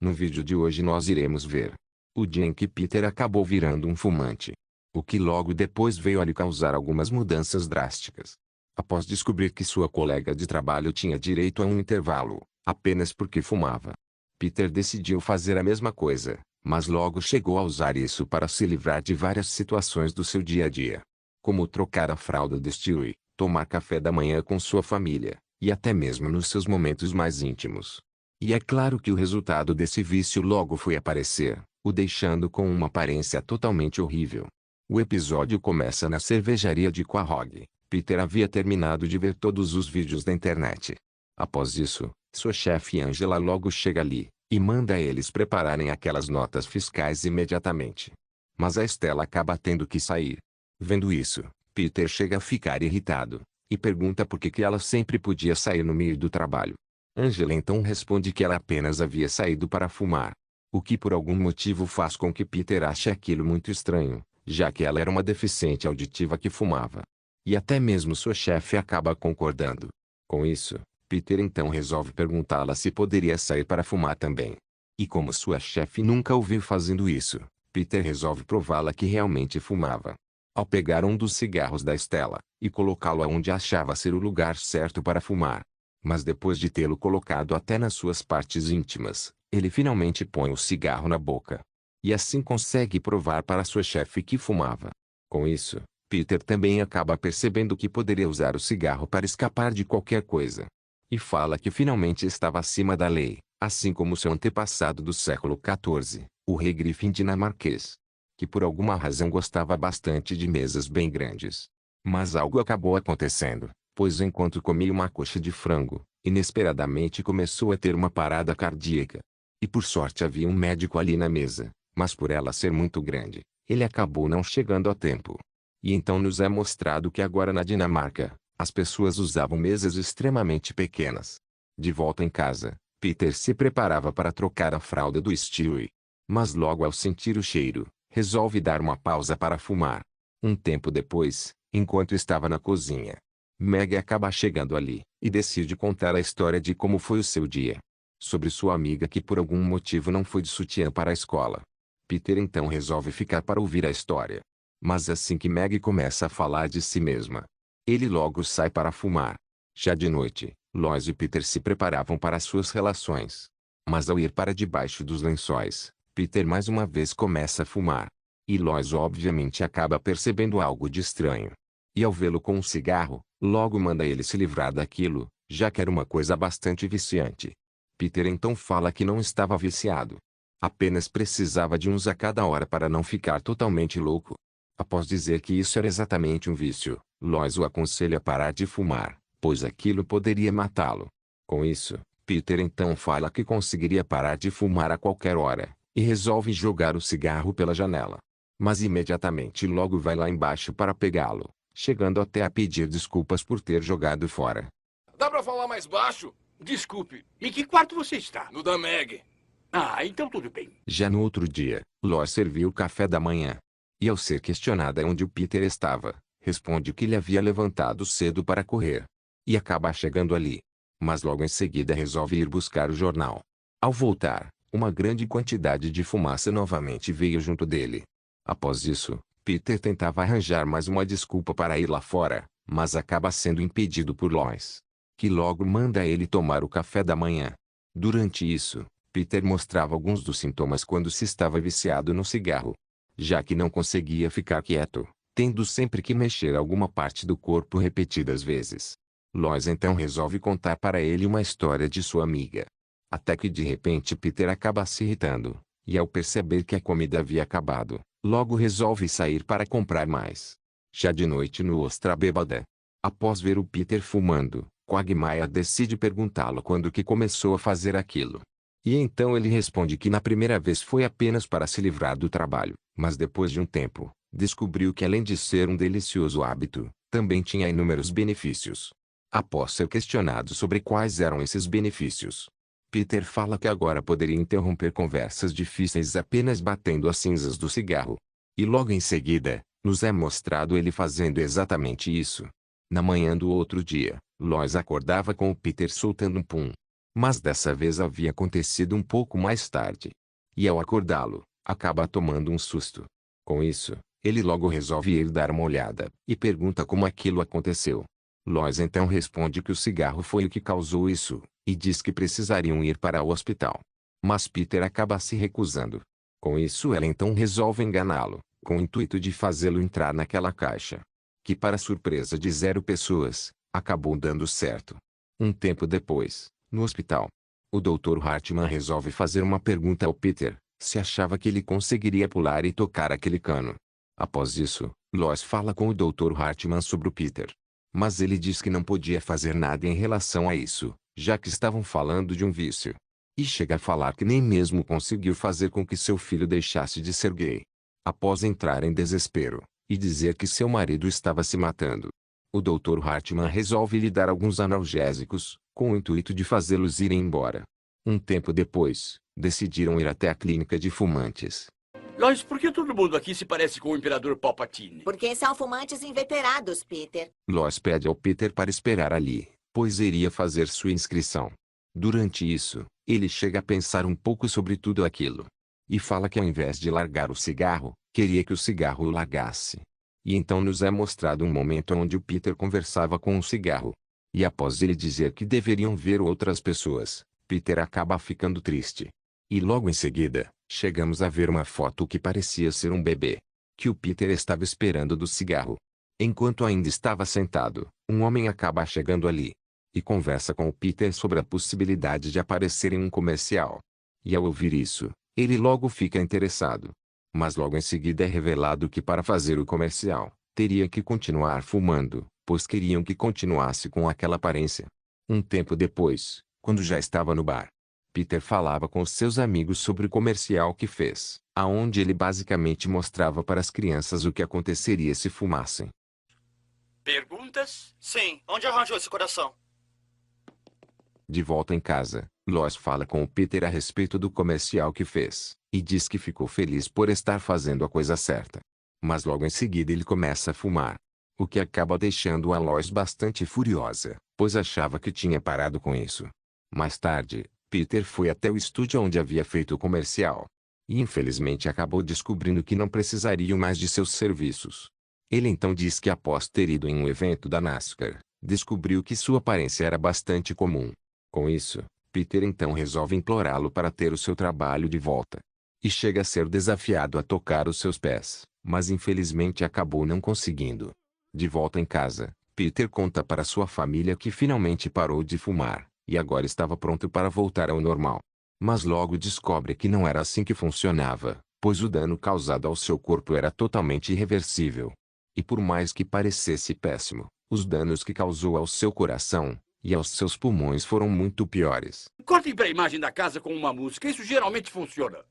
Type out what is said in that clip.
No vídeo de hoje nós iremos ver o dia em que Peter acabou virando um fumante. O que logo depois veio a lhe causar algumas mudanças drásticas. Após descobrir que sua colega de trabalho tinha direito a um intervalo, apenas porque fumava, Peter decidiu fazer a mesma coisa, mas logo chegou a usar isso para se livrar de várias situações do seu dia a dia. Como trocar a fralda de Stewie, tomar café da manhã com sua família, e até mesmo nos seus momentos mais íntimos. E é claro que o resultado desse vício logo foi aparecer, o deixando com uma aparência totalmente horrível. O episódio começa na cervejaria de Quahog. Peter havia terminado de ver todos os vídeos da internet. Após isso, sua chefe Angela logo chega ali, e manda eles prepararem aquelas notas fiscais imediatamente. Mas a Stella acaba tendo que sair. Vendo isso, Peter chega a ficar irritado, e pergunta por que ela sempre podia sair no meio do trabalho. Angela então responde que ela apenas havia saído para fumar. O que por algum motivo faz com que Peter ache aquilo muito estranho, já que ela era uma deficiente auditiva que fumava. E até mesmo sua chefe acaba concordando. Com isso, Peter então resolve perguntá-la se poderia sair para fumar também. E como sua chefe nunca o viu fazendo isso, Peter resolve prová-la que realmente fumava. Ao pegar um dos cigarros da Stella, e colocá-lo aonde achava ser o lugar certo para fumar. Mas depois de tê-lo colocado até nas suas partes íntimas, ele finalmente põe o cigarro na boca. E assim consegue provar para sua chefe que fumava. Com isso, Peter também acaba percebendo que poderia usar o cigarro para escapar de qualquer coisa. E fala que finalmente estava acima da lei, assim como seu antepassado do século XIV, o rei Griffin dinamarquês, que por alguma razão gostava bastante de mesas bem grandes. Mas algo acabou acontecendo, pois enquanto comia uma coxa de frango, inesperadamente começou a ter uma parada cardíaca. E por sorte havia um médico ali na mesa, mas por ela ser muito grande, ele acabou não chegando a tempo. E então nos é mostrado que agora na Dinamarca, as pessoas usavam mesas extremamente pequenas. De volta em casa, Peter se preparava para trocar a fralda do Stewie. Mas logo ao sentir o cheiro, resolve dar uma pausa para fumar. Um tempo depois, enquanto estava na cozinha, Meg acaba chegando ali, e decide contar a história de como foi o seu dia. Sobre sua amiga que por algum motivo não foi de sutiã para a escola. Peter então resolve ficar para ouvir a história. Mas assim que Meg começa a falar de si mesma, ele logo sai para fumar. Já de noite, Lois e Peter se preparavam para suas relações. Mas ao ir para debaixo dos lençóis, Peter mais uma vez começa a fumar. E Lois obviamente acaba percebendo algo de estranho. E ao vê-lo com um cigarro, logo manda ele se livrar daquilo, já que era uma coisa bastante viciante. Peter então fala que não estava viciado. Apenas precisava de uns a cada hora para não ficar totalmente louco. Após dizer que isso era exatamente um vício, Lois o aconselha a parar de fumar, pois aquilo poderia matá-lo. Com isso, Peter então fala que conseguiria parar de fumar a qualquer hora, e resolve jogar o cigarro pela janela. Mas imediatamente logo vai lá embaixo para pegá-lo, chegando até a pedir desculpas por ter jogado fora. Dá pra falar mais baixo? Desculpe, em que quarto você está? No da Meg. Ah, então tudo bem. Já no outro dia, Lois serviu o café da manhã. E ao ser questionada onde o Peter estava, responde que ele havia levantado cedo para correr. E acaba chegando ali. Mas logo em seguida resolve ir buscar o jornal. Ao voltar, uma grande quantidade de fumaça novamente veio junto dele. Após isso, Peter tentava arranjar mais uma desculpa para ir lá fora, mas acaba sendo impedido por Lois, que logo manda ele tomar o café da manhã. Durante isso, Peter mostrava alguns dos sintomas quando se estava viciado no cigarro, já que não conseguia ficar quieto, tendo sempre que mexer alguma parte do corpo repetidas vezes. Lois então resolve contar para ele uma história de sua amiga. Até que de repente Peter acaba se irritando, e ao perceber que a comida havia acabado, logo resolve sair para comprar mais. Já de noite no Ostra bêbada, após ver o Peter fumando, Quagmire decide perguntá-lo quando que começou a fazer aquilo. E então ele responde que na primeira vez foi apenas para se livrar do trabalho, mas depois de um tempo, descobriu que além de ser um delicioso hábito, também tinha inúmeros benefícios. Após ser questionado sobre quais eram esses benefícios, Peter fala que agora poderia interromper conversas difíceis apenas batendo as cinzas do cigarro. E logo em seguida, nos é mostrado ele fazendo exatamente isso. Na manhã do outro dia, Lois acordava com o Peter soltando um pum. Mas dessa vez havia acontecido um pouco mais tarde. E ao acordá-lo, acaba tomando um susto. Com isso, ele logo resolve ir dar uma olhada, e pergunta como aquilo aconteceu. Lois então responde que o cigarro foi o que causou isso, e diz que precisariam ir para o hospital. Mas Peter acaba se recusando. Com isso ela então resolve enganá-lo, com o intuito de fazê-lo entrar naquela caixa. Que para surpresa de 0 pessoas, acabou dando certo. Um tempo depois, no hospital, o Dr. Hartman resolve fazer uma pergunta ao Peter, se achava que ele conseguiria pular e tocar aquele cano. Após isso, Lois fala com o Dr. Hartman sobre o Peter. Mas ele diz que não podia fazer nada em relação a isso, já que estavam falando de um vício. E chega a falar que nem mesmo conseguiu fazer com que seu filho deixasse de ser gay. Após entrar em desespero, e dizer que seu marido estava se matando, o Dr. Hartman resolve lhe dar alguns analgésicos, com o intuito de fazê-los irem embora. Um tempo depois, decidiram ir até a clínica de fumantes. Lois, por que todo mundo aqui se parece com o Imperador Palpatine? Porque são fumantes inveterados, Peter. Lois pede ao Peter para esperar ali, pois iria fazer sua inscrição. Durante isso, ele chega a pensar um pouco sobre tudo aquilo. E fala que ao invés de largar o cigarro, queria que o cigarro o largasse. E então nos é mostrado um momento onde o Peter conversava com o cigarro. E após ele dizer que deveriam ver outras pessoas, Peter acaba ficando triste. E logo em seguida, chegamos a ver uma foto que parecia ser um bebê, que o Peter estava esperando do cigarro. Enquanto ainda estava sentado, um homem acaba chegando ali. E conversa com o Peter sobre a possibilidade de aparecer em um comercial. E ao ouvir isso, ele logo fica interessado. Mas logo em seguida é revelado que para fazer o comercial, teria que continuar fumando, pois queriam que continuasse com aquela aparência. Um tempo depois, quando já estava no bar, Peter falava com seus amigos sobre o comercial que fez, aonde ele basicamente mostrava para as crianças o que aconteceria se fumassem. Perguntas? Sim, onde arranjou esse coração? De volta em casa, Lois fala com o Peter a respeito do comercial que fez, e diz que ficou feliz por estar fazendo a coisa certa. Mas logo em seguida ele começa a fumar, o que acaba deixando a Lois bastante furiosa, pois achava que tinha parado com isso. Mais tarde, Peter foi até o estúdio onde havia feito o comercial. E infelizmente acabou descobrindo que não precisariam mais de seus serviços. Ele então diz que após ter ido em um evento da NASCAR, descobriu que sua aparência era bastante comum. Com isso, Peter então resolve implorá-lo para ter o seu trabalho de volta. E chega a ser desafiado a tocar os seus pés, mas infelizmente acabou não conseguindo. De volta em casa, Peter conta para sua família que finalmente parou de fumar, e agora estava pronto para voltar ao normal. Mas logo descobre que não era assim que funcionava, pois o dano causado ao seu corpo era totalmente irreversível. E por mais que parecesse péssimo, os danos que causou ao seu coração e aos seus pulmões foram muito piores. Cortem para a imagem da casa com uma música, isso geralmente funciona.